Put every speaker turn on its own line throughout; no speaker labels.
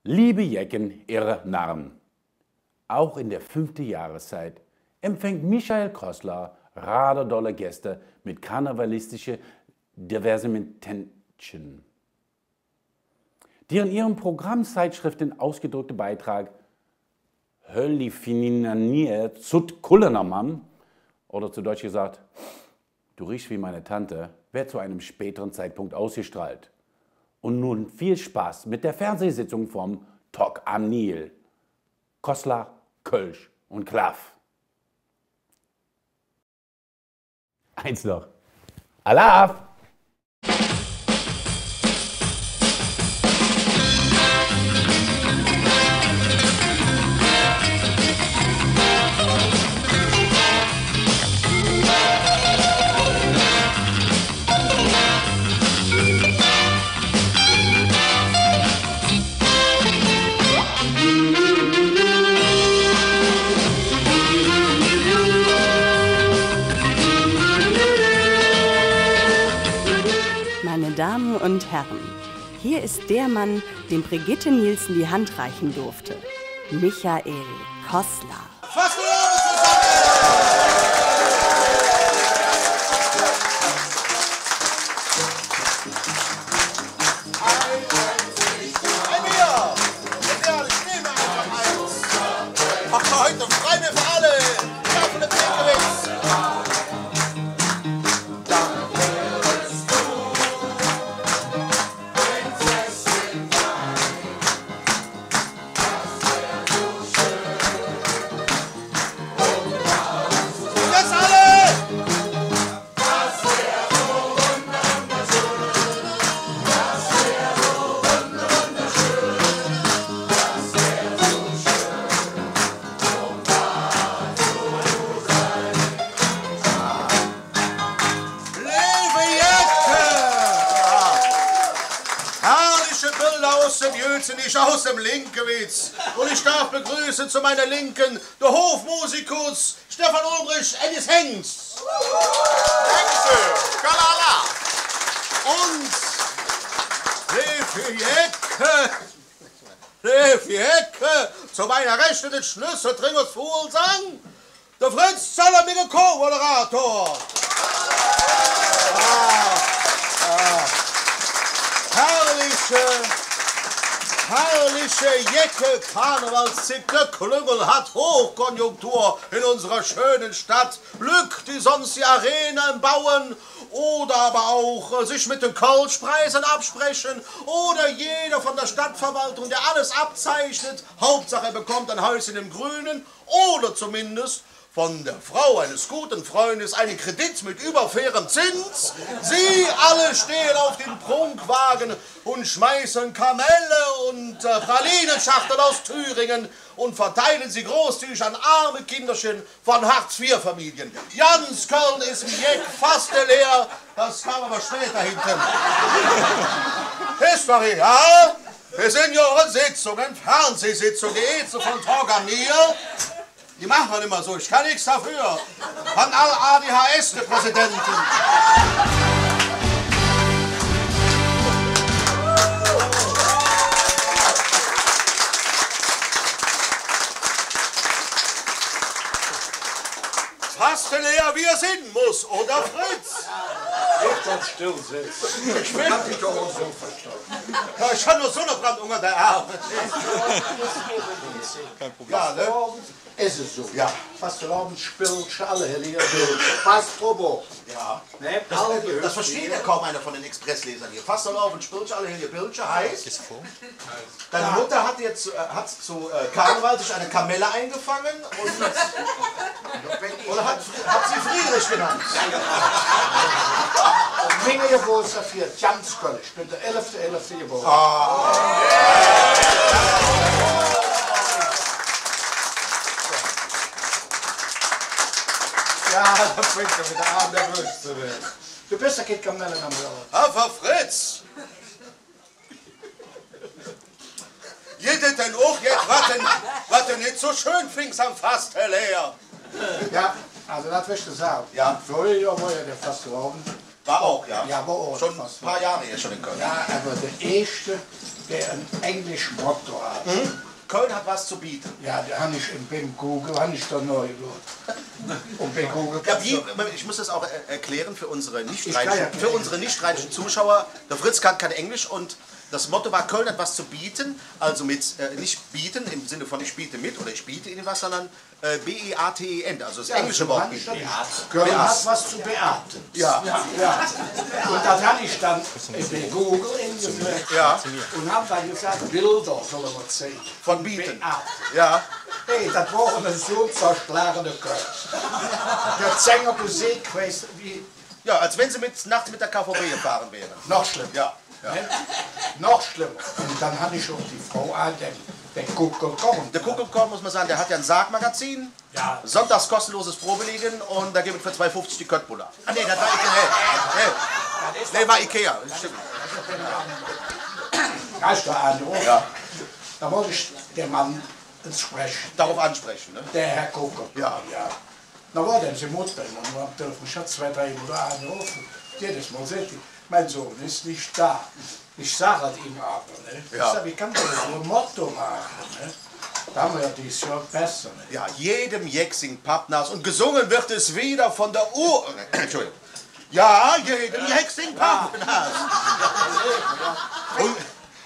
Liebe Jecken, ihr Narren, auch in der 5. Jahreszeit empfängt Michael Kossler raderdolle Gäste mit karnevalistische Divertimenten. Die in ihrem Programmzeitschriften ausgedrückte Beitrag Höllifininier zut Kullenermann oder zu Deutsch gesagt, du riechst wie meine Tante, wird zu einem späteren Zeitpunkt ausgestrahlt. Und nun viel Spaß mit der Fernsehsitzung vom Tok am Nil. Kossler, Kölsch und Klaff. Eins noch. Alaf!
Meine Damen und Herren, hier ist der Mann, dem Brigitte Nielsen die Hand reichen durfte. Michael Kossler.
Fast heute frei mir für alle! Ja, von der Trinkgewitz! Jetzt alle! Aus dem Jötzen, ich aus dem Linkewitz. Und ich darf begrüßen zu meiner Linken der Hofmusikus Stefan Ulbrich, Ennis Hengst. Dankeschön, Kalala. Und Levi Ecke, zu meiner Rechten den Schlüssel Tringers Fuhlsang, der Fritz Zeller mit dem Co-Moderator. Herrliche Jecke, Karnevalszicke, Klüngel hat Hochkonjunktur in unserer schönen Stadt. Glück, die sonst die Arena im Bauen oder aber auch sich mit den Kölschpreisen absprechen oder jeder von der Stadtverwaltung, der alles abzeichnet. Hauptsache er bekommt ein Häuschen im Grünen oder zumindest von der Frau eines guten Freundes einen Kredit mit überfairem Zins. Sie alle stehen auf den Prunkwagen und schmeißen Kamelle und Pralinenschachteln aus Thüringen und verteilen sie großzügig an arme Kinderchen von Hartz-IV-Familien. Ganz Köln ist wie Jeck fast leer, das kam aber später hinten. Ist doch egal. Wir sind ja Sitzungen, Fernsehsitzungen, die Ärzte von Tok am Nil. Die machen wir immer so, ich kann nichts dafür. Von all ADHS, der Präsidenten. Fast leer, wie er sind muss, oder Fritz?
Ich kann still sitzen.
Ich bin
Hab dich doch auch so verstanden.
Ja, ich habe nur Sonnenbrand unter der Arme.
Kein Problem.
Ja, ne?
Ist es so?
Ja.
Fastelavond spielt alle hier fast Turbo.
Ja.
Ne?
Das versteht ja kaum einer von den Expresslesern hier. Fastelavond spielt alle hier Bildchen heiß. Deine Mutter hat jetzt zu Karneval sich eine Kamelle eingefangen und hat sie Friedrich genannt.
Meine Geburtstag für ganz Köln. Ich bin der 11.11. geboren. Ja, da fängt er mit der Arm nervös zu werden. Du bist der Kind Kamelle am Hörer.
Aber Fritz! Jedet denn auch jetzt, was du nicht so schön findest am Fast leer?
Ja, also das wirst du sagen.
Ja.
Vorher Jahr war ja der Fastelavond.
War auch, ja.
Ja, war auch.
Schon ein paar Jahre hier schon in Köln.
Ja, aber der erste der ein englischen Motto hat.
Köln hat was zu bieten.
Ja, da habe ich beim Google, habe ich da neu geschaut. Und bei Google
Ja, ich muss das auch erklären für unsere nicht-rheinischen Zuschauer. Der Fritz kann kein Englisch und das Motto war, Köln hat was zu bieten, also mit, nicht bieten im Sinne von ich biete mit oder ich biete Ihnen was, sondern B-E-A-T-E-N, also das englische Wort bieten.
Köln hat was zu beaten.
Ja.
Und das habe ich dann bei Google eingefügt.
Ja.
Und habe dann gesagt, Bilder sollen wir sehen.
Von bieten.
Beaten.
Ja.
Hey, das war ein so zerschlagender Köln. Der Sänger Musik, weißt du, wie...
Ja, als wenn Sie nachts mit der KVB gefahren wären.
Noch schlimmer.
Ja.
Ne? Noch schlimmer. Und dann hatte ich auch die Frau an, der Kuckelkorn.
Der Kuckelkorn, muss man sagen, der hat ja ein Sargmagazin.
Ja.
Sonntags kostenloses Probeliegen und da gibt es für 2,50 die Köttbullar. Ah, nee, das war Ikea. Nee, war Ikea. Stimmt.
Da ist der Anruf.
Ja.
Da wollte ich den Mann sprechen.
Darauf ansprechen, ne?
Der Herr Kuckelkorn.
Ja.
Na war denn, sie muss bei mir am Telefon. Ich hatte 2, 3 Mal angerufen. Jedes Mal sagt sie, mein Sohn ist nicht da. Ich sage es ihm aber. Ne?
Ja.
Ich sage, wie kann man das so ein Motto machen? Ne? Da haben wir dieses Jahr besser. Ne?
Ja, jedem Jecksing Pappnas und gesungen wird es wieder von der Uhr. Entschuldigung. Ja, jedem Jecksing Pappnas.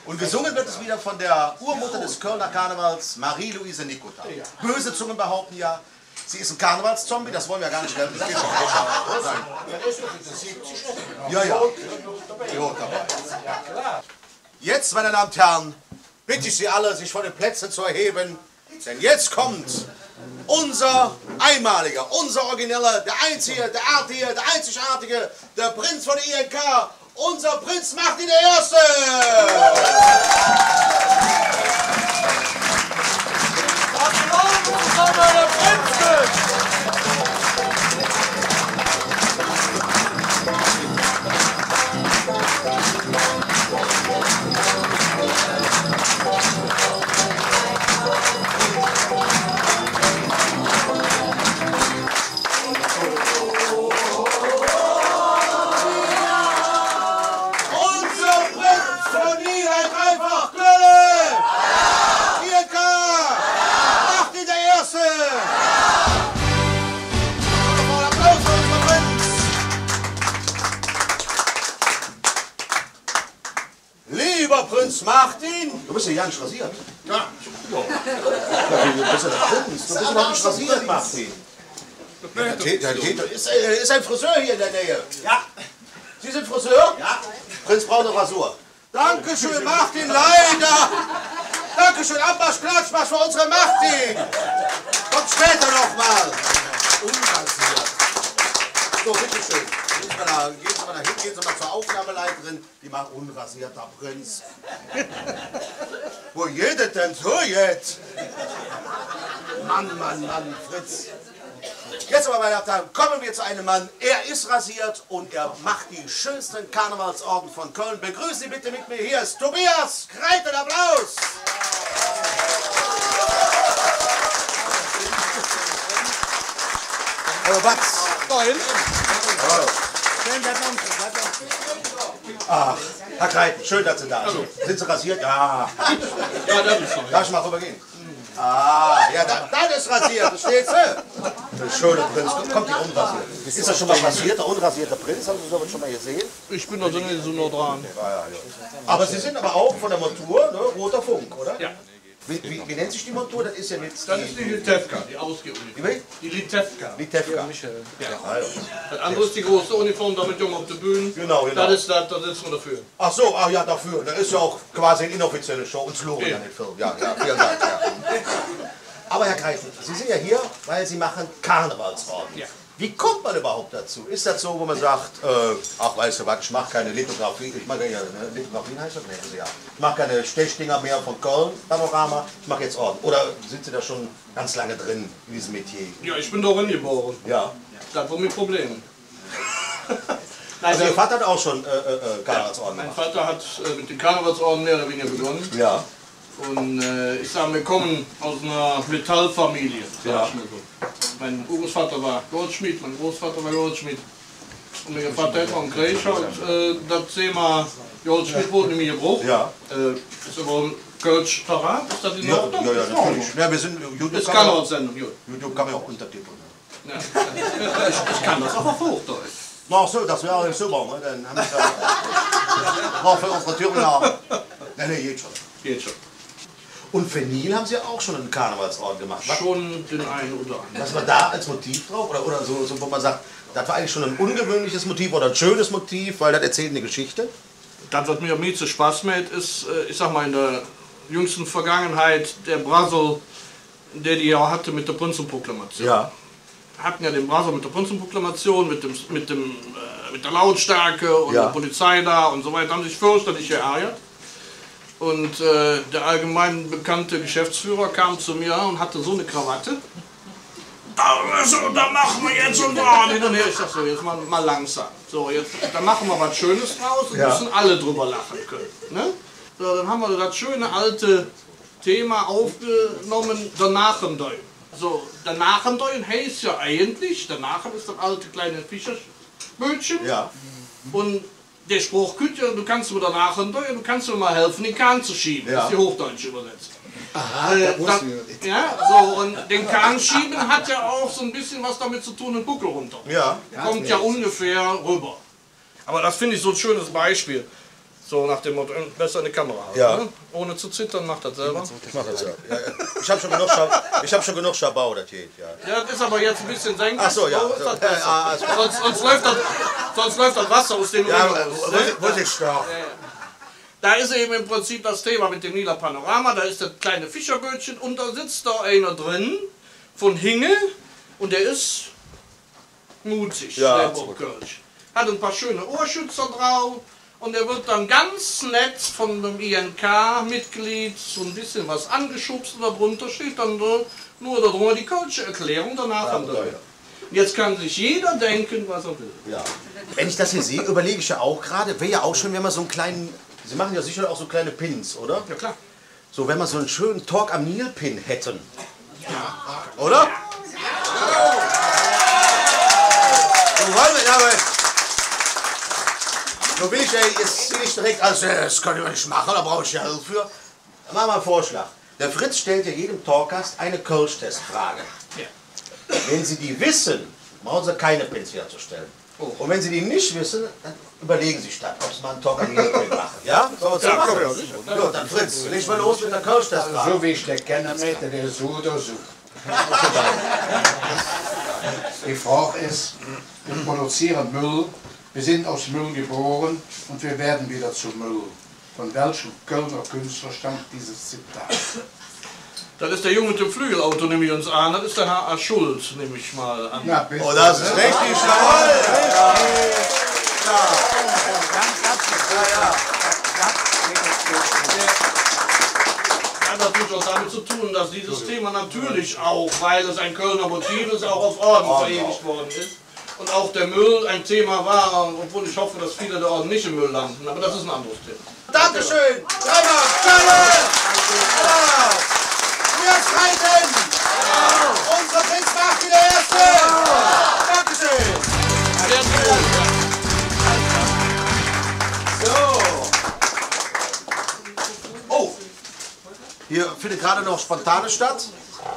Und gesungen wird es wieder von der Urmutter des Kölner Karnevals, Marie-Louise Nikota.
Ja.
Böse Zungen behaupten ja, sie ist ein Karnevalszombie, das wollen wir ja gar nicht werden. Das geht schon.
Ja, ist doch in den 70ern.
Ja, ja.
Ja, klar.
Jetzt, meine Damen und Herren, bitte ich Sie alle, sich von den Plätzen zu erheben, denn jetzt kommt unser einmaliger, unser origineller, der einzige, der artige, der einzigartige, der Prinz von der INK, unser Prinz Martin der Erste! Der Prinz! Lieber Prinz Martin! Du bist ja gar nicht rasiert. Ja. Du bist ja der Prinz. Du bist ja noch nicht rasiert, Martin. Ist ein Friseur hier in der Nähe? Ja. Sie sind Friseur? Ja. Prinz braucht eine Rasur. Dankeschön, Martin, leider. Dankeschön, Abmarsch, Klatschmarsch für unsere Martin. Kommt später nochmal. Unrasiert. So, bitteschön. Gehen Sie mal dahin, gehen Sie mal zur Aufnahmeleiterin, die macht unrasierter Prinz. Wo jedet denn so jetzt? Mann, Fritz. Jetzt aber, meine Damen und Herren, kommen wir zu einem Mann. Er ist rasiert und er macht die schönsten Karnevalsorden von Köln. Begrüßen Sie bitte mit mir, hier ist Tobias Kreiten, Applaus! Hallo, Batz. Moin. Hallo. Ach, Herr Kreiten, schön, dass Sie da sind. Sind Sie rasiert? Ja.
Ja, das ist so.
Darf ich mal rübergehen? Ah, ja, das ist rasiert, verstehst du? Der schöne Prinz, kommt hier unrasiert. Ist das schon mal rasiert, der unrasierte Prinz? Haben Sie sowas schon mal gesehen?
Ich bin also nicht so nah dran.
Aber Sie sind aber auch von der Montur, ne, roter Funk, oder?
Ja.
Wie nennt sich die Montur? Das ist ja jetzt
Das ist die Litewka, die Ausgehuniform.
Wie?
Die Litewka.
Litewka.
Ja. Das andere ist die große Uniform, damit jung auf der Bühne.
Genau.
Das ist das, da sitzen wir dafür.
Ach so, ja, dafür. Das ist ja auch quasi eine inoffizielle Show. Uns loben ja nicht viel. Ja, vielen Dank. Ja. Aber Herr Kreiten, Sie sind ja hier, weil Sie machen Karnevalsorden.
Ja.
Wie kommt man überhaupt dazu? Ist das so, wo man sagt, ach weißt du was, ich mache keine Lithografie, ich mache ja, Lithografie heißt das? Nee, ja. Ich mache keine Stechdinger mehr von Köln, Panorama, ich mache jetzt Orden. Oder sind Sie da schon ganz lange drin in diesem Metier?
Ja, ich bin da geboren.
Ja.
Das war mein Problem.
Also Ihr Vater hat auch schon Karnevalsorden
Mein
gemacht?
Vater hat mit den Karnevalsorden mehr oder weniger begonnen.
Ja.
Und ich sage, wir kommen aus einer Metallfamilie.
Ja.
Mein Urgroßvater war Goldschmied, mein Großvater war Goldschmied. Und mein Vater hat noch einen Krieg und das Thema Goldschmidt wurde mir gebrochen.
Ja.
Ist aber ein Kölsch-Parat, ist das in Ordnung?
Ja, natürlich. Ja, wir sind YouTube.
Das kann auch Sendung, gut.
YouTube kann man auch untertiteln.
Ja. Ich kann das auch auf Hochdeutsch.
Ach so, das wäre super, ne? Dann haben wir ja noch für unsere Thüringer. Nee, geht schon.
Geht schon.
Und für Nil haben Sie auch schon einen Karnevalsort gemacht. Was,
Schon den einen oder anderen.
was war da als Motiv drauf? Oder so, wo man sagt, das war eigentlich schon ein ungewöhnliches Motiv oder ein schönes Motiv, weil das erzählt eine Geschichte?
Das, was mir am meisten Spaß macht, ist, ich sag mal, in der jüngsten Vergangenheit der Brasel, der die ja hatte mit der Prinzenproklamation.
Ja.
Hatten ja den Brasel mit der Prinzenproklamation, mit der Lautstärke und
Ja.
der Polizei da und so weiter, haben sich fürchterlich geärgert. Und der allgemein bekannte Geschäftsführer kam zu mir und hatte so eine Krawatte. Da machen wir jetzt und da. Hin und her. Ich sag so, jetzt mal langsam. So, jetzt, da machen wir was Schönes draus und
Ja.
müssen alle drüber lachen können. Ne? So, dann haben wir das schöne alte Thema aufgenommen, der Nachendeu. So, der Nachendeu heißt ja eigentlich, der Nachen ist das alte kleine Fischerbötchen.
Ja.
Und der Spruch, Küche, du kannst mir danach du kannst mir mal helfen, den Kahn zu schieben.
Ja.
Das ist die Hochdeutsche Übersetzung. Ja, so, und den Kahn schieben hat ja auch so ein bisschen was damit zu tun, den Buckel runter.
Ja.
Kommt ja ungefähr rüber. Aber das finde ich so ein schönes Beispiel. So nach dem Motto, besser eine Kamera haben.
Ja.
Ne? Ohne zu zittern, macht das selber.
Ich mach das ja. Ich habe schon genug Schabau, das geht, ja.
Ja, das ist aber jetzt ein bisschen senkrecht.
Ach so, ja.
ist das besser. Sonst läuft das Wasser aus den
Ja,
Röhren raus, ne?
muss ich doch.
Da ist eben im Prinzip das Thema mit dem lila Panorama, da ist das kleine Fischerbötchen und da sitzt da einer drin von Hinge und der ist mutig,
Ja.
der Burgkirch. Hat ein paar schöne Ohrschützer drauf und er wird dann ganz nett von dem INK-Mitglied so ein bisschen was angeschubst und darunter steht dann nur darüber die Kölsche Erklärung danach. Und jetzt kann sich jeder denken, was er will.
Ja. Wenn ich das hier sehe, überlege ich ja auch gerade, wäre ja auch schön, wenn man so einen kleinen, Sie machen ja sicher auch so kleine Pins, oder?
Ja klar.
So, wenn wir so einen schönen Talk am Nil-Pin hätten. Ja. Oder? So wollen wir, aber so will ich ja jetzt nicht direkt, also das kann ich nicht machen, da brauche ich ja Hilfe für. Dann machen wir einen Vorschlag. Der Fritz stellt ja jedem Talkgast eine Kölsch-Testfrage.
Ja.
Wenn Sie die wissen, brauchen Sie keine Pins herzustellen. Und wenn Sie die nicht wissen, dann überlegen Sie statt, ob Sie mal einen Talk am Nil-Pin machen. Ja? So, so machen wir das. Ja, dann Fritz, leg mal los mit der Kölsch-Testfrage.
So wie ich den kenne, der ist so oder so. Die Frage ist, wir produzieren Müll, wir sind aus Müll geboren und wir werden wieder zu Müll. Von welchem Kölner Künstler stammt dieses Zitat?
Das ist der Junge mit dem Flügelauto, nehme ich uns an. Das ist der Herr A. Schuld, nehme ich mal an.
Na, bitte.
Oh, das ist richtig, jawohl!
Hat natürlich auch damit zu tun, dass dieses Thema natürlich auch, weil es ein Kölner Motiv ist, auch auf Orden verewigt worden ist. Und auch der Müll ein Thema war, obwohl ich hoffe, dass viele der Orden nicht im Müll landen. Aber das ist ein anderes Thema.
Dankeschön! Dreimal! Geil! Wir streiten! Unser Prinz macht wieder Erste! Dankeschön! So. Oh! Hier findet gerade noch spontane statt.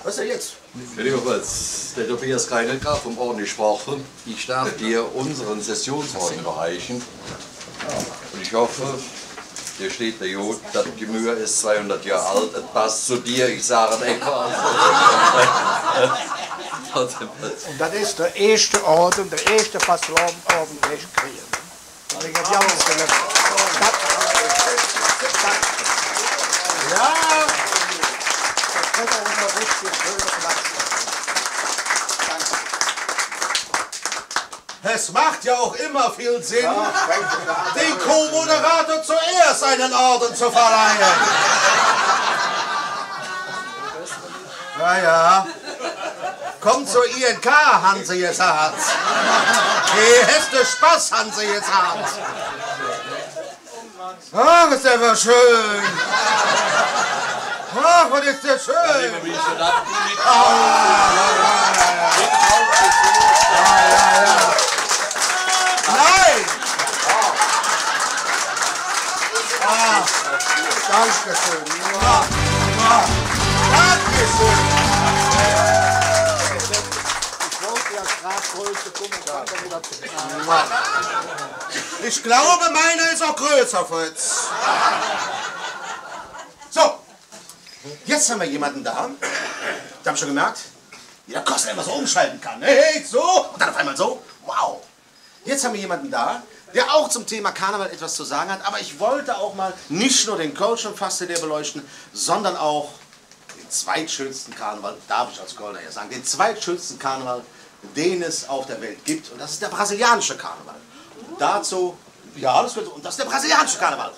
Was ist denn jetzt?
Lieber Fritz, der Tobias Kreinelgraf vom Orden gesprochen. Ich darf dir unseren Sessionsorden überreichen. Und ich hoffe, hier steht der Jod, das Gemüse ist 200 Jahre alt, es passt zu dir, ich sage es etwa.
Und das ist der erste Orden, der erste Pastorenorden, den ich kriege. Weil ich habe ja alles gelöst.
Ja!
Das könnte auch noch richtig schöner Platz sein.
Es macht ja auch immer viel Sinn, den Co-Moderator zuerst einen Orden zu verleihen. Ja, ja. Kommt zur INK, Hanse jetzt hart. Die hätte Spaß, Hanse jetzt hart. Ach, ist der schön. Ach, was ist der schön. Dankeschön. Dankeschön. Ich wollte ja gerade Größe gucken. Ich glaube, meine ist auch größer, Fritz. So, jetzt haben wir jemanden da. Da hab ich schon gemerkt, wie der Kostner immer so umschalten kann. Hey, so, und dann auf einmal so. Wow. Jetzt haben wir jemanden da, der auch zum Thema Karneval etwas zu sagen hat. Aber ich wollte auch mal nicht nur den Kölschen Fasteleer beleuchten, sondern auch den zweitschönsten Karneval, darf ich als Kölner ja sagen, den zweitschönsten Karneval, den es auf der Welt gibt. Und das ist der brasilianische Karneval. Und dazu, ja, das ist der brasilianische Karneval.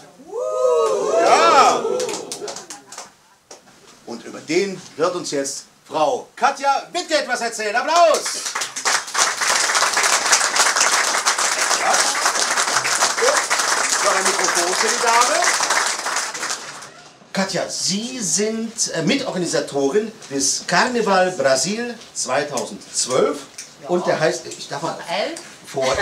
Ja. Und über den wird uns jetzt Frau Katja Wittke etwas erzählen. Applaus! Ja. So, ein Mikrofon für die Dame. Katja, Sie sind Mitorganisatorin des Carnaval Brasil 2012. Ja. Und der heißt, ich darf mal...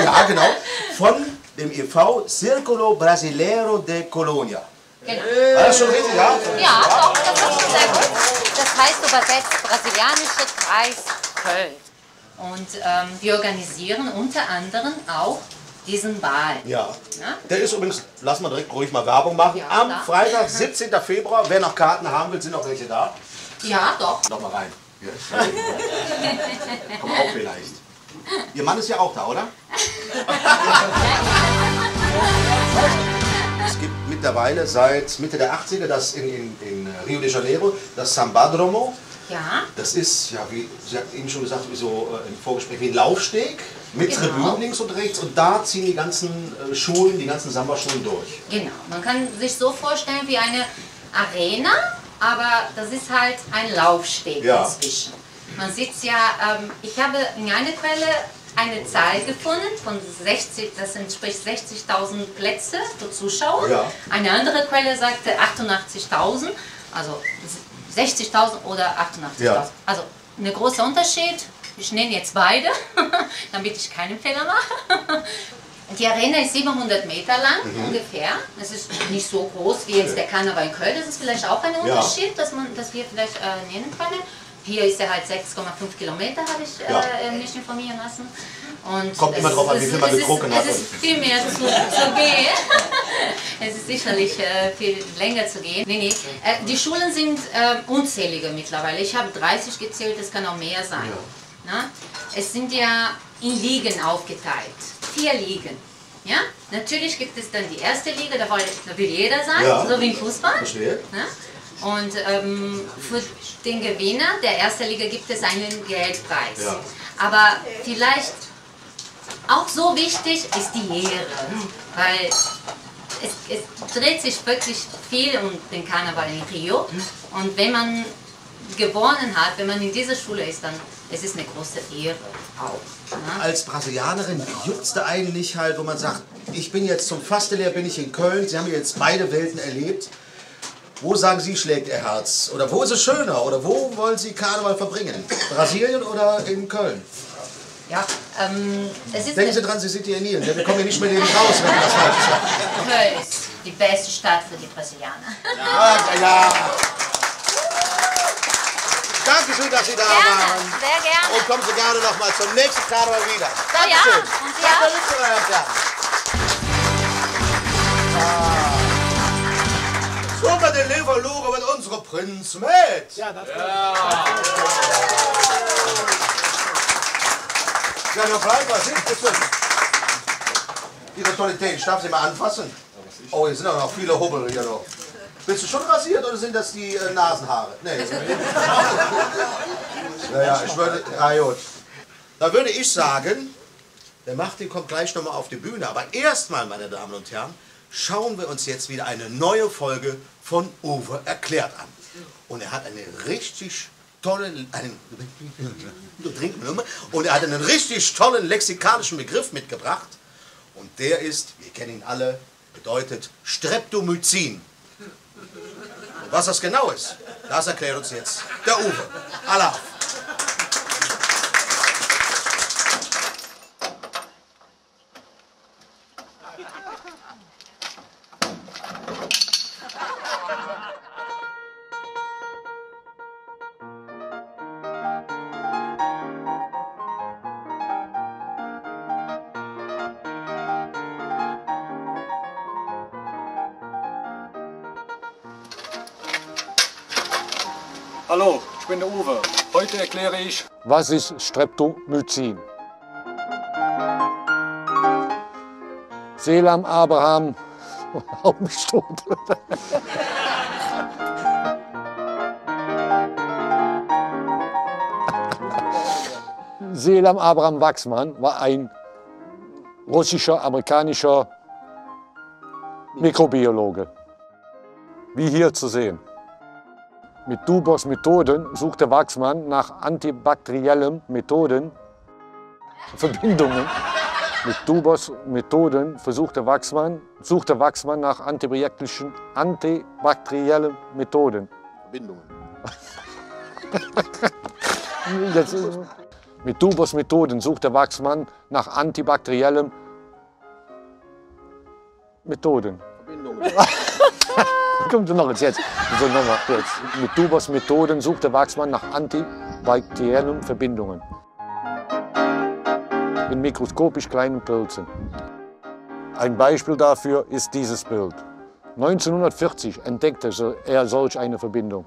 Ja, genau. Von dem e.V. Círculo Brasileiro de Colônia.
Genau.
War das schon richtig, ja?
Ja, doch, das ist schon sehr gut. Das heißt übersetzt Brasilianischer Kreis Köln. Und wir organisieren unter anderem auch diesen Ball.
Ja.
Ja?
Der ist übrigens, lass mal direkt ruhig mal Werbung machen.
Ja,
am
klar.
Freitag, 17. Februar, wer noch Karten haben will, sind noch welche da.
Ja, doch.
Noch mal rein. Hier. Komm auch vielleicht. Ihr Mann ist ja auch da, oder? Es gibt mittlerweile seit Mitte der 80er das in Rio de Janeiro, das Sambadromo.
Ja.
Das ist, ja, wie Sie hat eben schon gesagt, wie so im Vorgespräch, wie ein Laufsteg mit
Genau.
Tribünen links und rechts. Und da ziehen die ganzen Schulen, die ganzen Samba-Schulen durch.
Genau. Man kann sich so vorstellen wie eine Arena, aber das ist halt ein Laufsteg
Ja.
inzwischen. Man sieht ja, ich habe in einer Quelle eine Zahl gefunden von 60, das entspricht 60.000 Plätze für Zuschauer.
Ja.
Eine andere Quelle sagte 88.000, also 60.000 oder 88.000.
Ja.
Also ein großer Unterschied. Ich nenne jetzt beide, damit ich keinen Fehler mache. Die Arena ist 700 Meter lang ungefähr. Es ist nicht so groß wie jetzt der Karneval in Köln. Das ist vielleicht auch ein Unterschied, dass wir vielleicht nennen können. Hier ist er halt 6,5 Kilometer, habe ich mich informieren lassen. Und
Kommt immer drauf an, wie viel man getrunken hat.
Es ist viel mehr zu gehen. Es ist sicherlich viel länger zu gehen. Nee. Die Schulen sind unzählige mittlerweile. Ich habe 30 gezählt, es kann auch mehr sein. Ja. Na? Es sind ja in Ligen aufgeteilt. 4 Ligen. Ja? Natürlich gibt es dann die erste Liga, da will jeder sein, so wie im Fußball.
Verstehe.
Ja? Und für den Gewinner der ersten Liga gibt es einen Geldpreis.
Ja.
Aber vielleicht auch so wichtig ist die Ehre, weil es dreht sich wirklich viel um den Karneval in Rio. Und wenn man gewonnen hat, wenn man in dieser Schule ist, dann es ist eine große Ehre auch. Ne?
Als Brasilianerin juckt es da eigentlich halt, wo man sagt, ich bin jetzt zum Fasteleer, bin ich in Köln, Sie haben jetzt beide Welten erlebt. Wo sagen Sie, schlägt Ihr Herz? Oder wo ist es schöner? Oder wo wollen Sie Karneval verbringen? Brasilien oder in Köln?
Ja, es ist
Denken Sie dran, Sie sind hier in Nieren. Wir kommen hier nicht mehr lebend raus, wenn wir das falsch sagen.
Köln ist die beste Stadt für die Brasilianer.
Ja. Dankeschön, dass Sie da waren.
Sehr gerne.
Und kommen Sie gerne noch mal zum nächsten Karneval wieder.
So, ja.
Dankeschön.
Und Sie auch.
So, bei den Leverloren wird unsere Prinz mit. Ja, das Ja, noch bleibt was hinten. Ihre Toilette, ich darf Sie mal anfassen. Oh, hier sind auch noch viele Hubbel hier noch. Bist du schon rasiert oder sind das die Nasenhaare? Nee. Naja, ich würde. Ah, gut. Da würde ich sagen, der Martin kommt gleich nochmal auf die Bühne. Aber erstmal, meine Damen und Herren, schauen wir uns jetzt wieder eine neue Folge von Uwe erklärt an. Und er hat einen richtig tollen lexikalischen Begriff mitgebracht. Und der ist, wir kennen ihn alle, bedeutet Streptomycin. Und was das genau ist, das erklärt uns jetzt der Uwe. Allah.
Hallo, ich bin der Uwe. Heute erkläre ich,
was ist Streptomycin? Selam Abraham, hau mich tot. Selam Abraham Wachsmann war ein russischer, amerikanischer Mikrobiologe. Wie hier zu sehen. Mit Dubos Methoden suchte Wachsmann nach antibakteriellen Methoden, Verbindungen. Mit Dubos Methoden suchte Wachsmann nach antibakteriellen Methoden.
Verbindungen.
Mit Dubos Methoden suchte Wachsmann nach antibakteriellen Methoden.
Verbindungen.
Kommt noch jetzt. So, nochmal jetzt. Mit Dubos Methoden suchte Wachsmann nach antibakteriellen Verbindungen in mikroskopisch kleinen Pilzen. Ein Beispiel dafür ist dieses Bild. 1940 entdeckte er solch eine Verbindung.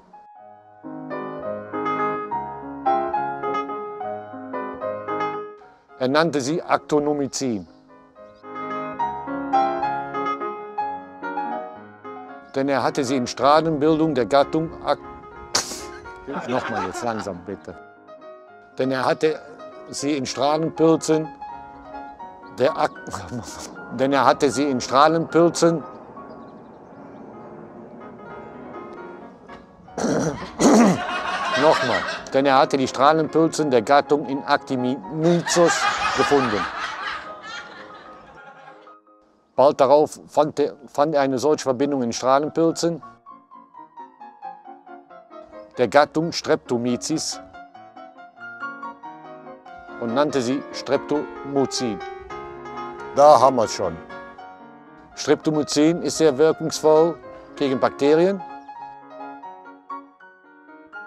Er nannte sie Actonomycin. Denn er hatte sie in Strahlenbildung der Gattung Nochmal jetzt langsam bitte. Denn er hatte sie in Strahlenpilzen Nochmal. Denn er hatte die Strahlenpilzen der Gattung in Actinomyces gefunden. Bald darauf fand er eine solche Verbindung in Strahlenpilzen der Gattung Streptomyces und nannte sie Streptomycin. Da haben wir es schon. Streptomycin ist sehr wirkungsvoll gegen Bakterien,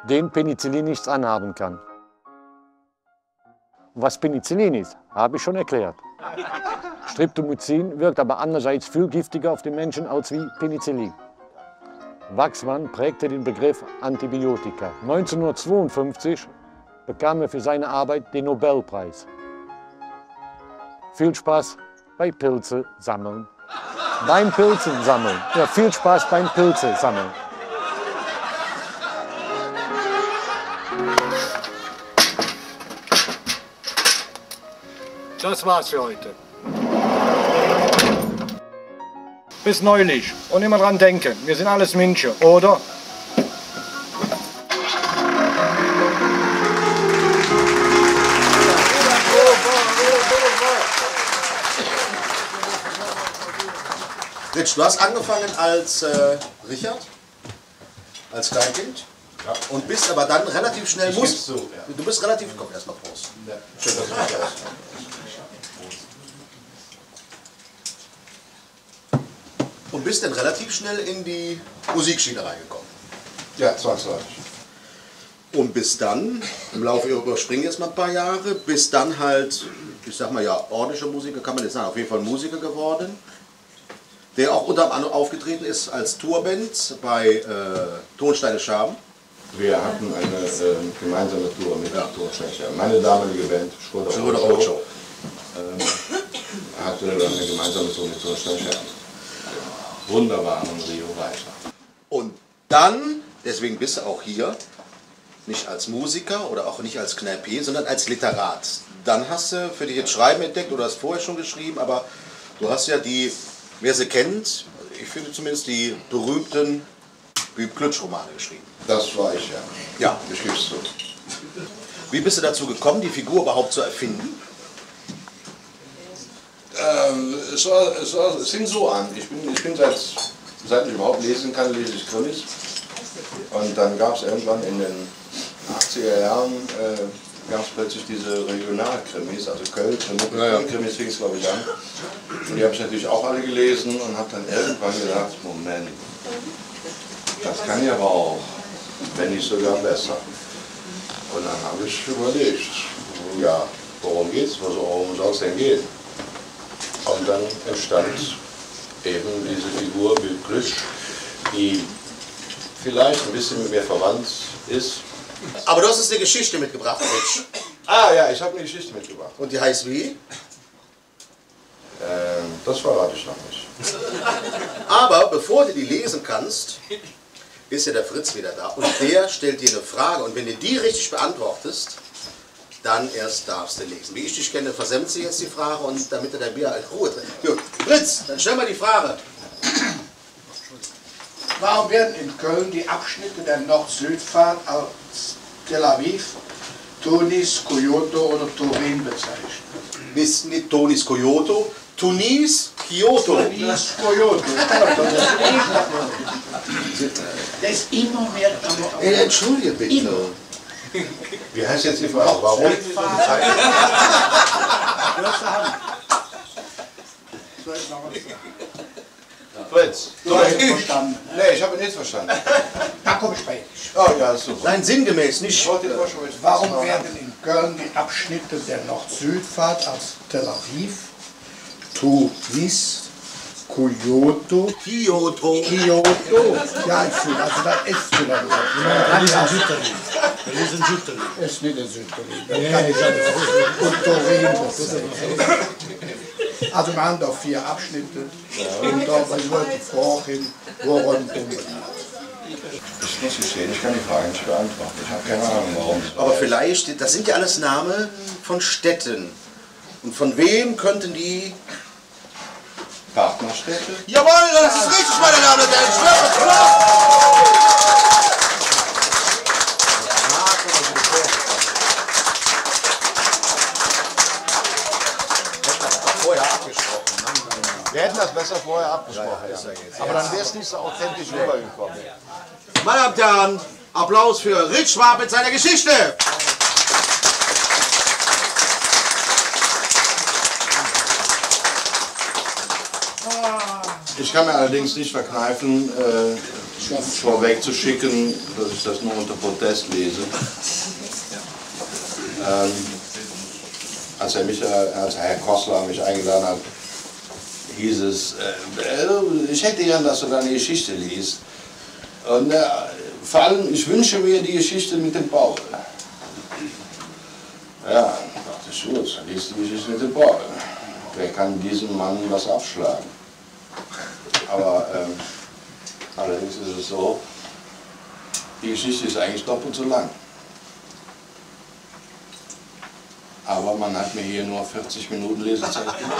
denen Penicillin nichts anhaben kann. Und was Penicillin ist, habe ich schon erklärt. Streptomycin wirkt aber andererseits viel giftiger auf den Menschen als wie Penicillin. Wachsmann prägte den Begriff Antibiotika. 1952 bekam er für seine Arbeit den Nobelpreis. Viel Spaß bei Pilze sammeln. Beim Pilzen sammeln. Ja, viel Spaß beim Pilze sammeln.
das war's für heute. Bis neulich. Und immer dran denken, wir sind alles Menschen, oder?
Ritsch, du hast angefangen als Richard, als Kleinkind. Ja. Und bist aber dann relativ schnell Du bist relativ. Komm, erstmal Prost. Ja. Schön, dass du da bist. Und bist dann relativ schnell in die Musikschiene reingekommen.
Ja, zwangsläufig.
Und bis dann, im Laufe, überspringen jetzt mal ein paar Jahre, bis dann halt, ich sag mal ja, ordentlicher Musiker, kann man jetzt sagen, auf jeden Fall Musiker geworden, der auch unter anderem aufgetreten ist als Tourband bei Tonsteine Scherben.
Wir hatten eine gemeinsame Tour mit Tonsteine Scherben. Meine damalige Band, Schröder
Roadshow,
hatte eine gemeinsame Tour mit Tonsteine Scherben. Wunderbar und Rio weiter.
Und dann, deswegen bist du auch hier, nicht als Musiker oder auch nicht als Kneipier, sondern als Literat. Dann hast du für dich jetzt Schreiben entdeckt, oder hast vorher schon geschrieben, aber du hast ja die, wer sie kennt, ich finde zumindest die berühmten Klütsch-Romane geschrieben.
Das war ich, ja.
Ja.
Ich gebe es zu.
Wie bist du dazu gekommen, die Figur überhaupt zu erfinden?
Es fing so an. Ich bin seit ich überhaupt lesen kann, lese ich Krimis. Und dann gab es irgendwann in den 80er Jahren gab es plötzlich diese Regionalkrimis, also Köln-Krimis fing es glaube ich an. Und die habe ich natürlich auch alle gelesen und habe dann irgendwann gedacht, Moment, das kann ja aber auch, wenn nicht sogar besser. Und dann habe ich überlegt, ja, worum geht's, worum soll es denn gehen? Und dann entstand eben diese Figur Bill Klütsch, die vielleicht ein bisschen mit mir verwandt ist.
Aber du hast uns eine Geschichte mitgebracht, Rich.
Ah ja, ich habe eine Geschichte mitgebracht.
Und die heißt wie?
Das verrate ich noch nicht.
Aber bevor du die lesen kannst, ist ja der Fritz wieder da. Und der stellt dir eine Frage. Und wenn du die richtig beantwortest, dann erst darfst du lesen. Wie ich dich kenne, versenkt sie jetzt die Frage und damit er dein Bier in Ruhe trinkt. Gut, Fritz, dann stell mal die Frage.
Warum werden in Köln die Abschnitte der Nord-Süd-Fahrt als Tel Aviv, Tunis, Kyoto oder Turin bezeichnet?
Bist nicht Tunis, Kyoto, Tunis, Kyoto.
Tunis, Kyoto. Das ist immer mehr...
Entschuldige bitte.
Wie heißt jetzt die Frage? Warum? Fritz,
du hast nicht verstanden.
Nee, ich habe nichts verstanden.
Da komme ich bei.
Oh ja, ist super.
Nein, sinngemäß nicht.
Warum werden in Köln die Abschnitte der Nord-Süd-Fahrt als Tel Aviv, Tunis, Kyoto. Ja, ich fühle, also das ist wieder so.
Das ist in Südtermin. Das ist in Südtermin.
Das ist nicht in Südtermin. Und Turin. Also wir haben da 4 Abschnitte. Und da wollte ich fragen, woran dumm hat.
Ich muss gestehen, ich kann die Frage nicht beantworten. Ich habe keine Ahnung, warum.
Aber vielleicht, das sind ja alles Namen von Städten. Und von wem könnten die...
Partnerstädte?
Jawohl, das ist richtig, meine Damen und Herren. Ich schwöre, klar.
Wir hätten das besser vorher abgesprochen. Ja. Aber dann wäre es nicht so authentisch rübergekommen.
Meine Damen und Herren, Applaus für Rich Schwab mit seiner Geschichte.
Ich kann mir allerdings nicht verkneifen, vorweg zu schicken, dass ich das nur unter Protest lese. Als Herr Kossler mich eingeladen hat, hieß es, ich hätte gern, dass du deine Geschichte liest. Und vor allem, ich wünsche mir die Geschichte mit dem Paul. Ja, dachte ich, gut, dann liest die Geschichte mit dem Paul. Wer kann diesem Mann was abschlagen? Aber allerdings ist es so, die Geschichte ist eigentlich doppelt so lang. Aber man hat mir hier nur 40 Minuten Lesezeit gegeben.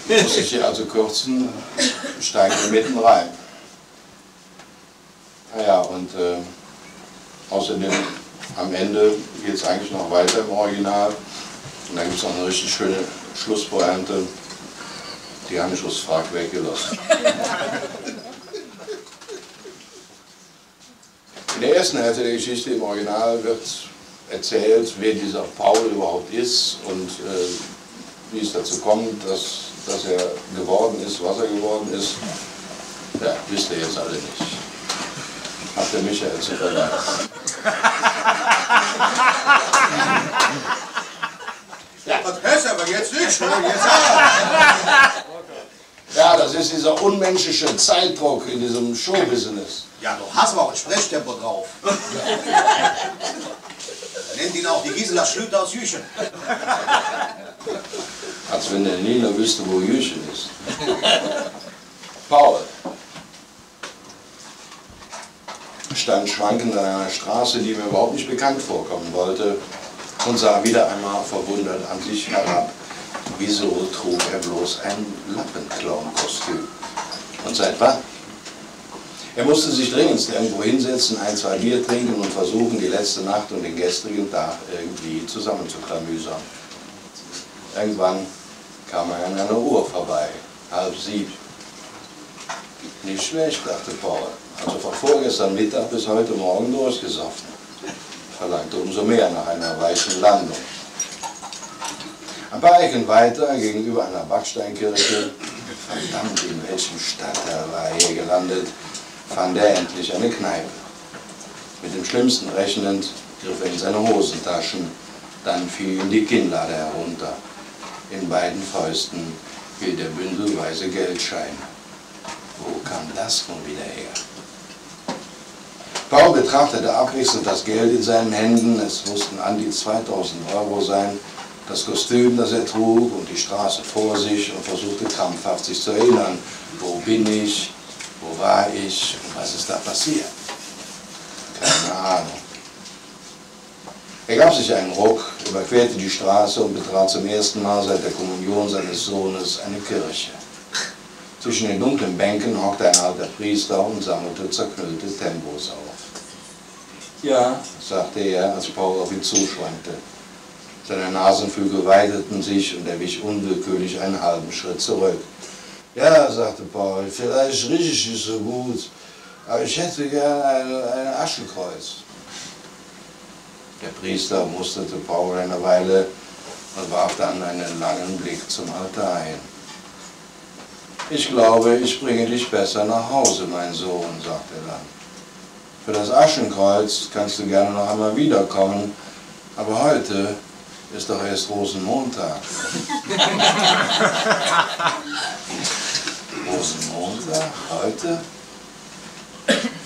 Muss ich hier also kürzen, steigen wir mitten rein. Naja, und außerdem am Ende geht es eigentlich noch weiter im Original. Und dann gibt es noch eine richtig schöne Schlusspointe. Die haben mich aus Frag weggelassen. In der ersten Hälfte der Geschichte im Original wird erzählt, wer dieser Paul überhaupt ist und wie es dazu kommt, dass er geworden ist, was er geworden ist. Ja, wisst ihr jetzt alle nicht. Hat der Michael zu verleiten.
Ja, das ist aber jetzt nicht.
Ja, das ist dieser unmenschliche Zeitdruck in diesem Showbusiness.
Ja, du hast aber auch ein Sprechtempo drauf. Nennt ihn auch die Gisela Schlüter aus Jüchen.
Als wenn der Nina wüsste, wo Jüchen ist. Paul stand schwankend an einer Straße, die mir überhaupt nicht bekannt vorkommen wollte, und sah wieder einmal verwundert an sich herab. Wieso trug er bloß ein Lappenclown-Kostüm? Und seit wann? Er musste sich dringendst irgendwo hinsetzen, 1, 2 Bier trinken und versuchen, die letzte Nacht und den gestrigen Tag irgendwie zusammenzuklamüsern. Irgendwann kam er an einer Uhr vorbei, 6:30. Nicht schlecht, dachte Paul. Also von vorgestern Mittag bis heute Morgen durchgesoffen. Verlangte umso mehr nach einer weichen Landung. Ein paar Ecken weiter, gegenüber einer Backsteinkirche, verdammt, in welchem Stadtteil war er hier gelandet, fand er endlich eine Kneipe. Mit dem Schlimmsten rechnend griff er in seine Hosentaschen, dann fiel ihm die Kinnlade herunter. In beiden Fäusten hielt er bündelweise Geldscheine. Wo kam das nun wieder her? Paul betrachtete abwechselnd das Geld in seinen Händen. Es mussten an die 2000 € sein. Das Kostüm, das er trug, und die Straße vor sich, und versuchte krampfhaft sich zu erinnern. Wo bin ich? Wo war ich? Und was ist da passiert? Keine Ahnung. Er gab sich einen Ruck, überquerte die Straße und betrat zum ersten Mal seit der Kommunion seines Sohnes eine Kirche. Zwischen den dunklen Bänken hockte ein alter Priester und sammelte zerknüllte Tempos auf. Ja, sagte er, als Paul auf ihn zuschwankte. Seine Nasenflügel weiteten sich und er wich unwillkürlich einen halben Schritt zurück. Ja, sagte Paul, vielleicht rieche ich nicht so gut, aber ich hätte gern ein Aschenkreuz. Der Priester musterte Paul eine Weile und warf dann einen langen Blick zum Altar hin. Ich glaube, ich bringe dich besser nach Hause, mein Sohn, sagte er dann. Für das Aschenkreuz kannst du gerne noch einmal wiederkommen, aber heute ist doch erst Rosenmontag. Rosenmontag? Heute?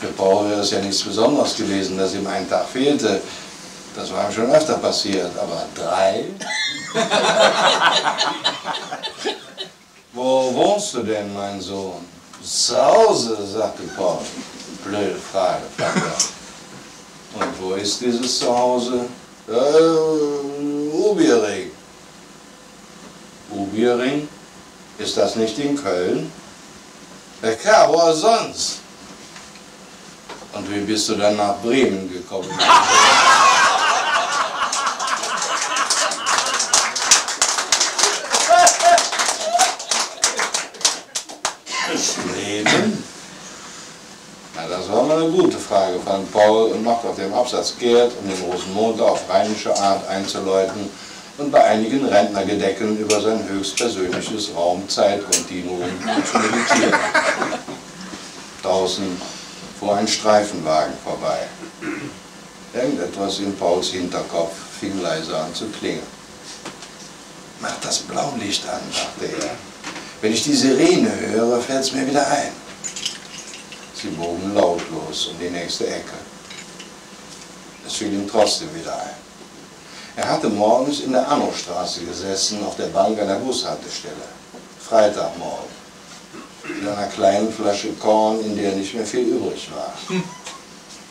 Für Paul wäre es ja nichts Besonderes gewesen, dass ihm ein Tag fehlte. Das war ihm schon öfter passiert, aber 3? Wo wohnst du denn, mein Sohn? Zu Hause, sagte Paul. Blöde Frage, Vater. Und wo ist dieses Zuhause? Ubiering. Ubiering? Ist das nicht in Köln? Ja klar, wo sonst? Und wie bist du dann nach Bremen gekommen? Bremen? Na, das war mal eine gute Frage, fand Paul und machte auf dem Absatz kehrt, um den Rosenmontag auf rheinische Art einzuläuten und bei einigen Rentnergedecken über sein höchstpersönliches Raum-Zeit-Kontinuum zu meditieren. Draußen fuhr ein Streifenwagen vorbei. Irgendetwas in Pauls Hinterkopf fing leise an zu klingeln. Mach das Blaulicht an, dachte er. Wenn ich die Sirene höre, fällt es mir wieder ein. Sie bogen lautlos um die nächste Ecke. Es fiel ihm trotzdem wieder ein. Er hatte morgens in der Annostraße gesessen, auf der Bank einer Bushaltestelle. Freitagmorgen. Mit einer kleinen Flasche Korn, in der nicht mehr viel übrig war.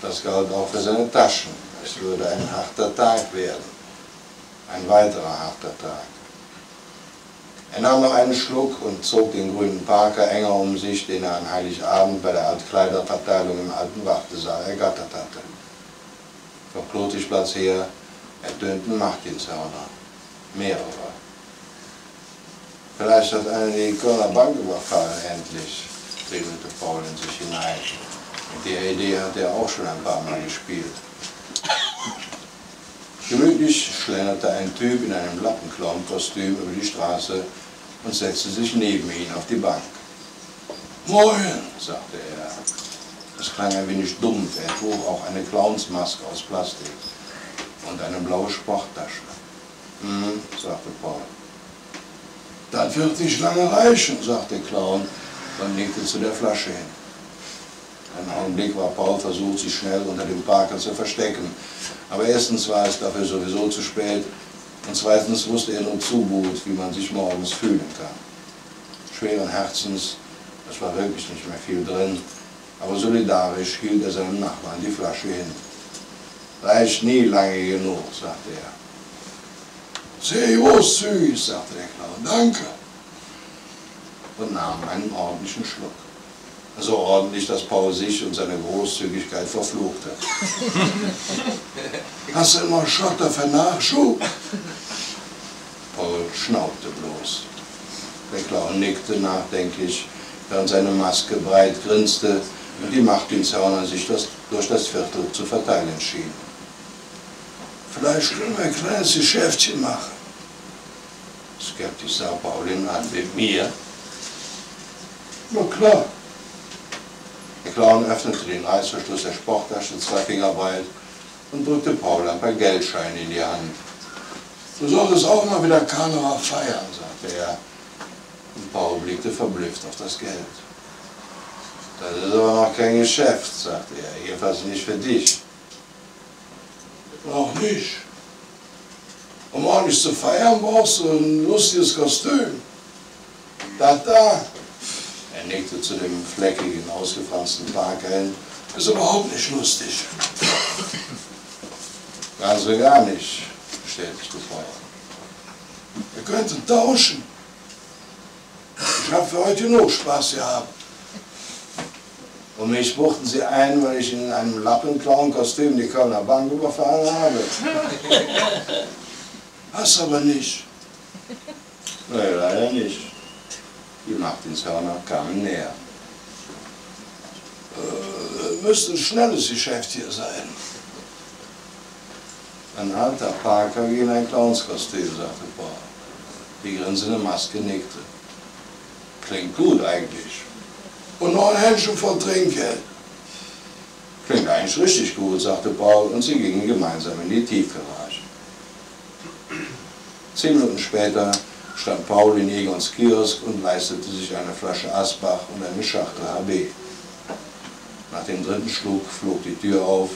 Das galt auch für seine Taschen. Es würde ein harter Tag werden. Ein weiterer harter Tag. Er nahm noch einen Schluck und zog den grünen Parker enger um sich, den er an Heiligabend bei der Altkleiderverteilung im alten Wartesaal ergattert hatte. Vom Klotischplatz her ertönten Martinshörner. Mehrere. Vielleicht hat einer die Kölner Bank überfallen, endlich, triebelte Paul in sich hinein. Mit der Idee hat er auch schon ein paar Mal gespielt. Gemütlich schlenderte ein Typ in einem Lappenclown-Kostüm über die Straße und setzte sich neben ihn auf die Bank. Moin, sagte er. Es klang ein wenig dumpf, er trug auch eine Clownsmaske aus Plastik und eine blaue Sporttasche. Sagte Paul. Das wird nicht lange reichen, sagte der Clown und nickte zu der Flasche hin. Einen Augenblick war Paul versucht, sich schnell unter dem Parker zu verstecken. Aber erstens war es dafür sowieso zu spät und zweitens wusste er nur zu gut, wie man sich morgens fühlen kann. Schweren Herzens, es war wirklich nicht mehr viel drin, aber solidarisch hielt er seinem Nachbarn die Flasche hin. Reicht nie lange genug, sagte er. Sehr großzügig, sagte der Clown, danke. Und nahm einen ordentlichen Schluck. So ordentlich, dass Paul sich und seine Großzügigkeit verfluchte. Hast du immer Schotter für Nachschub? Paul schnaubte bloß. Der Clown nickte nachdenklich, während seine Maske breit grinste und die Martinshörner sich durch das Viertel zu verteilen schienen. Vielleicht können wir ein kleines Geschäftchen machen. Skeptisch sah Paul ihn an. Mit mir? Na klar. Der Clown öffnete den Reißverschluss der Sporttasche 2 Finger breit und drückte Paul ein paar Geldscheine in die Hand. Du solltest auch mal wieder Karneval feiern, sagte er. Und Paul blickte verblüfft auf das Geld. Das ist aber noch kein Geschäft, sagte er. Jedenfalls nicht für dich.
Auch nicht. Um ordentlich zu feiern, brauchst du ein lustiges Kostüm. Da.
Er nickte zu dem fleckigen, ausgefransten Parkhelm.
Ist überhaupt nicht lustig.
Ganz und gar nicht, bestätigte Paul.
Wir könnten tauschen. Ich habe für heute genug Spaß gehabt.
Und mich buchten sie ein, weil ich in einem Lappenclown-Kostüm die Kölner Bank überfahren habe.
Hast aber nicht.
Nee, leider nicht. Die Martinshörner kamen näher.
Müsste ein schnelles Geschäft hier sein.
Ein alter Parker wie in ein Clownskostüm, sagte Paul. Die grinsende Maske nickte. Klingt gut eigentlich.
Und noch ein Händchen voll Trinkgeld.
Klingt eigentlich richtig gut, sagte Paul, und sie gingen gemeinsam in die Tiefgarage. 10 Minuten später stand Paul in Egons Kiosk und leistete sich eine Flasche Asbach und eine Schachtel HB. Nach dem 3. Schluck flog die Tür auf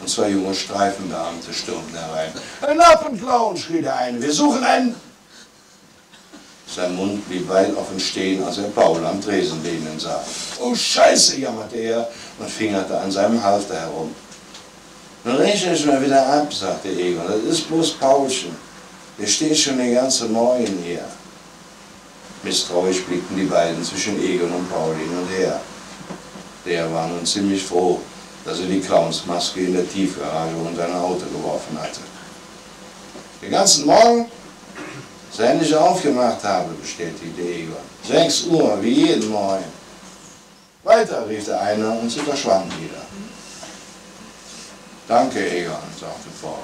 und 2 junge Streifenbeamte stürmten herein.
Ein Lappenclown, schrie der eine. Wir suchen einen.
Sein Mund blieb weit offen stehen, als er Paul am Tresen lehnen sah.
Oh Scheiße,
jammerte er und fingerte an seinem Halfter herum. Nun rechne ich mal wieder ab, sagte Egon. Das ist bloß Paulchen. Der steht schon den ganzen Morgen hier. Misstrauisch blickten die beiden zwischen Egon und Paul hin und her. Der war nun ziemlich froh, dass er die Clownsmaske in der Tiefgarage unter ein Auto geworfen hatte. Den ganzen Morgen? Seit ich aufgemacht habe, bestätigte Egon. 6 Uhr, wie jeden Morgen. Weiter, rief der eine und sie verschwanden wieder. Danke, Egon, sagte Paul.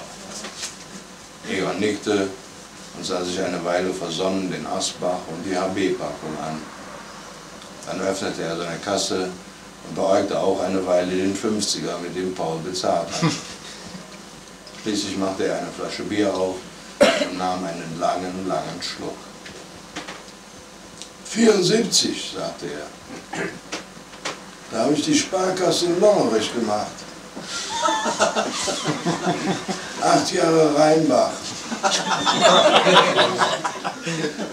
Egon nickte und sah sich eine Weile versonnen den Asbach und die HB-Packung an. Dann öffnete er seine Kasse und beäugte auch eine Weile den 50er, mit dem Paul bezahlt hatte. Schließlich machte er eine Flasche Bier auf und nahm einen langen, langen Schluck.
74, sagte er. Da habe ich die Sparkasse in Longerich gemacht. 8 Jahre Rheinbach.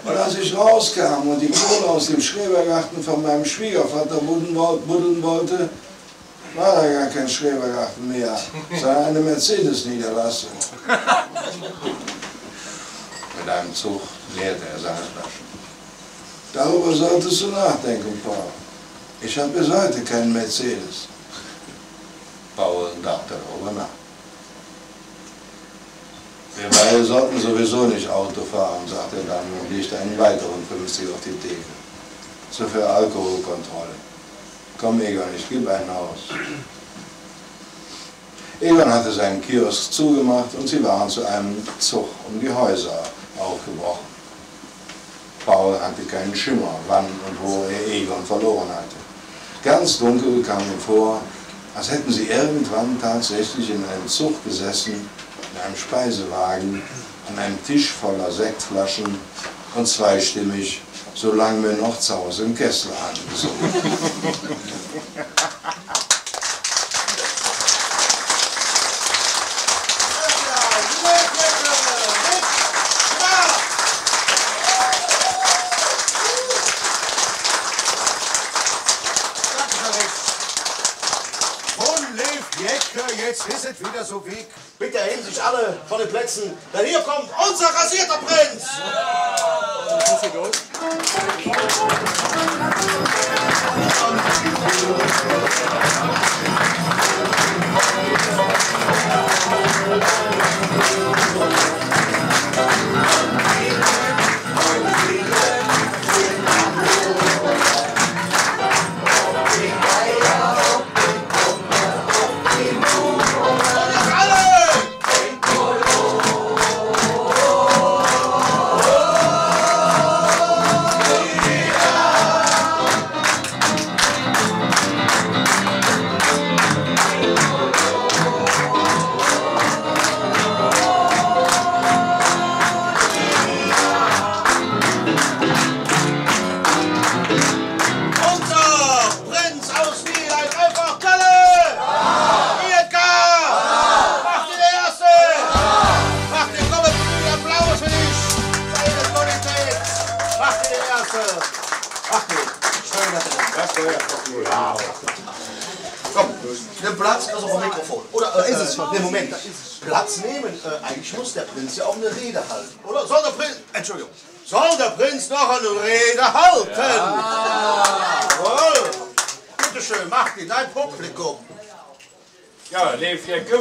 Und als ich rauskam und die Kohle aus dem Schrebergarten von meinem Schwiegervater buddeln wollte, war da gar kein Schrebergarten mehr, sondern eine Mercedes-Niederlassung.
Mit einem Zug leerte er seine Flaschen.
Darüber solltest du nachdenken, Paul. Ich habe bis heute keinen Mercedes.
Paul dachte darüber nach. Wir beide sollten sowieso nicht Auto fahren, sagte er dann und legte einen weiteren 50 auf die Theke. So für Alkoholkontrolle. Komm, Egon, ich gebe einen aus. Egon hatte seinen Kiosk zugemacht und sie waren zu einem Zug um die Häuser aufgebrochen. Paul hatte keinen Schimmer, wann und wo er Egon verloren hatte. Ganz dunkel kam ihm vor, als hätten sie irgendwann tatsächlich in einem Zug gesessen, in einem Speisewagen, an einem Tisch voller Sektflaschen und zweistimmig, solange wir noch zu Hause im Kessel angesungen.
Jetzt ist es wieder so wie. Bitte erheben sich alle von den Plätzen, denn hier kommt unser rasierter Prinz! Den Platz, also vom Mikrofon. Oder ist es schon? Nee, Moment. Platz nehmen. Eigentlich muss der Prinz ja auch eine Rede halten. Oder soll der Prinz. Entschuldigung. Soll der Prinz noch eine Rede halten? Ja. Jawohl. Bitte schön, mach die, dein Publikum.
Ja, Leif Jecke.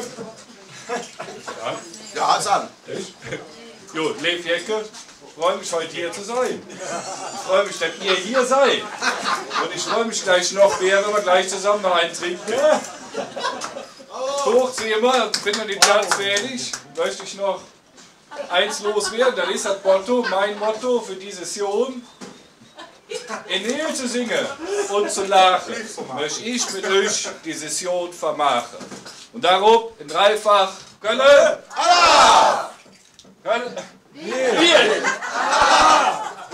Ja, halt's an.
Gut, Leif Jecke. Ich freue mich, heute hier zu sein. Ich freue mich, dass ihr hier seid. Und ich freue mich gleich noch, während wir gleich zusammen noch einen trinken. Hoch zu immer, bin noch den Platz fertig. Möchte ich noch eins loswerden. Das ist das Motto, mein Motto für diese Session. In Nähe zu singen und zu lachen, möchte ich mit euch die Session vermachen. Und darum in dreifach Köln. Allah! Köln. Hier!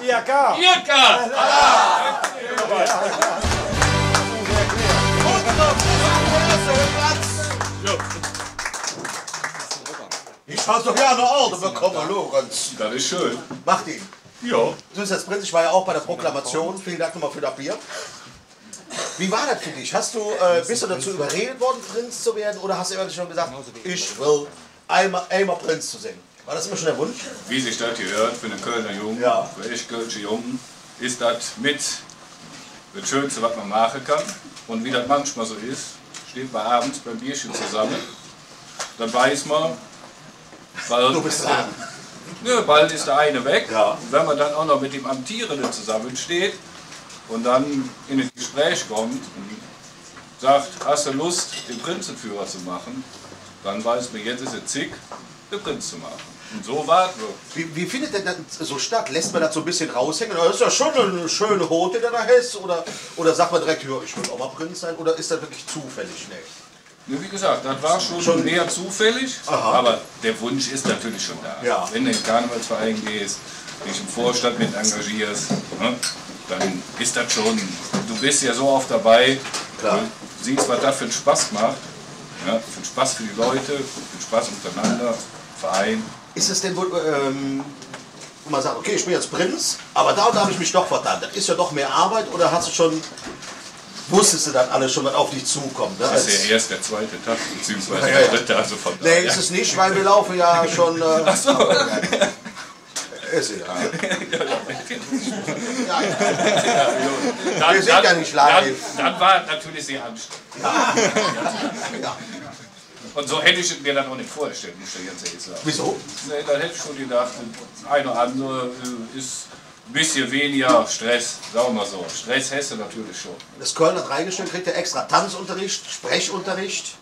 IAK!
IAK!
Ich hatte doch ja eine Orde bekommen, Lorenz.
Das ist schön.
Macht ihn.
Ja.
Du bist jetzt Prinz, ich war ja auch bei der Proklamation. Vielen Dank nochmal für das Bier. Wie war das für dich? Bist du dazu überredet worden, Prinz zu werden? Oder hast du immer schon gesagt, ich will einmal Prinz zu singen? War das immer schon der Wunsch?
Wie sich das gehört für einen Kölner Jungen, für echt Kölsche Jungen, ist das mit das Schönste, was man machen kann. Und wie das manchmal so ist, steht man abends beim Bierchen zusammen, dann weiß man, bald,
du bist dran.
Ja, bald ist der eine weg. Ja. Und wenn man dann auch noch mit dem Amtierenden zusammensteht und dann in ein Gespräch kommt und sagt, hast du Lust, den Prinzenführer zu machen, dann weiß man, jetzt ist es zick, den Prinz zu machen. Und so war es.
Wie findet denn das so statt? Lässt man das so ein bisschen raushängen? Das ist ja schon eine schöne Hote, der da ist. Oder sagt man direkt, ja, ich will auch mal Prinz sein? Oder ist das wirklich zufällig? Nee.
Ja, wie gesagt, das war schon mehr zufällig, aber der Wunsch ist natürlich schon da. Ja. Wenn du in den Karnevalsverein gehst, dich im Vorstand mit engagierst, ne, dann ist das schon, du bist ja so oft dabei, klar. Du siehst, was das für einen Spaß macht, ja, für einen Spaß für die Leute, für den Spaß untereinander, Verein.
Ist es denn wohl, wo man sagt, okay, ich bin jetzt Prinz, aber da habe ich mich doch verdammt, das ist ja doch mehr Arbeit, oder hast du schon... Wusstest du dann alles schon, was auf dich zukommt? Ne?
Das ist ja erst der zweite Tag, beziehungsweise der dritte, also von
daher. Nee, ist es nicht, weil wir laufen ja schon... Ach so. Ist egal. Wir sind ja nicht live.
Dann war es natürlich sehr anstrengend. Ja. Und so hätte ich mir dann auch nicht vorgestellt, muss ich jetzt ehrlich sagen.
Wieso?
Nee, dann hätte ich schon gedacht, ein oder andere ist... Ein bisschen weniger Stress, sagen wir mal so. Stress hast du natürlich schon.
Das Köln hat reingestellt, kriegt er extra Tanzunterricht, Sprechunterricht.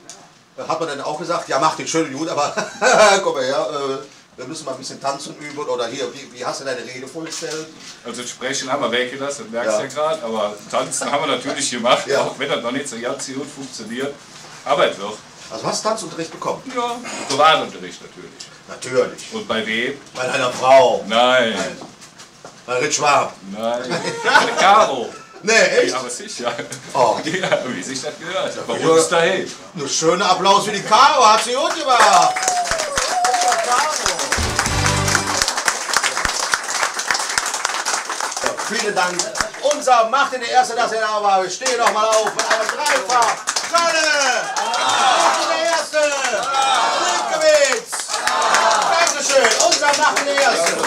Hat man dann auch gesagt, ja mach den schön gut, aber komm mal her, wir müssen mal ein bisschen tanzen üben. Oder hier, wie hast du deine Rede vorgestellt?
Also Sprechen haben wir weggelassen, das merkst du ja gerade, aber Tanzen haben wir natürlich gemacht, auch wenn das noch nicht so ganz gut funktioniert. Aber es wird.
Also hast du Tanzunterricht bekommen?
Ja, Privatunterricht natürlich.
Natürlich.
Und bei wem?
Bei deiner Frau.
Nein.
Bei Ritz Schwab.
Nein. Bei Caro.
Nee, echt?
Ja, aber sicher.
Oh.
Ja, wie sich das gehört. Aber wo ist dahin?
Ein schöner Applaus für die Caro, hat sie gut gemacht. Ja, vielen Dank. Unser macht der Erste, dass er da war. Wir stehen noch mal auf mit einem Dreifach. Köln! Macht der Erste! Linkewitz! Dankeschön. Unser macht der Erste.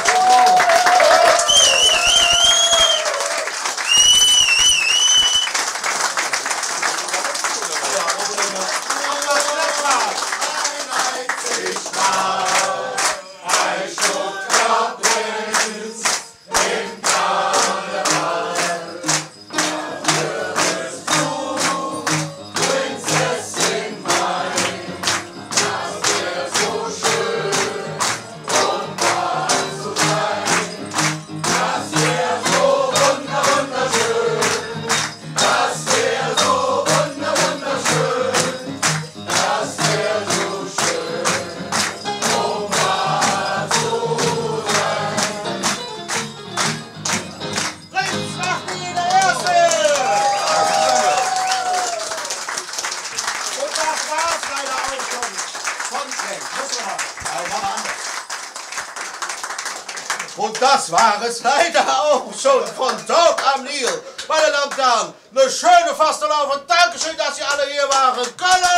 Und das war es leider auch schon von dort am Nil. Meine Damen und Herren, eine schöne Fastelauf und Dankeschön, dass ihr alle alle hier waren. Köln!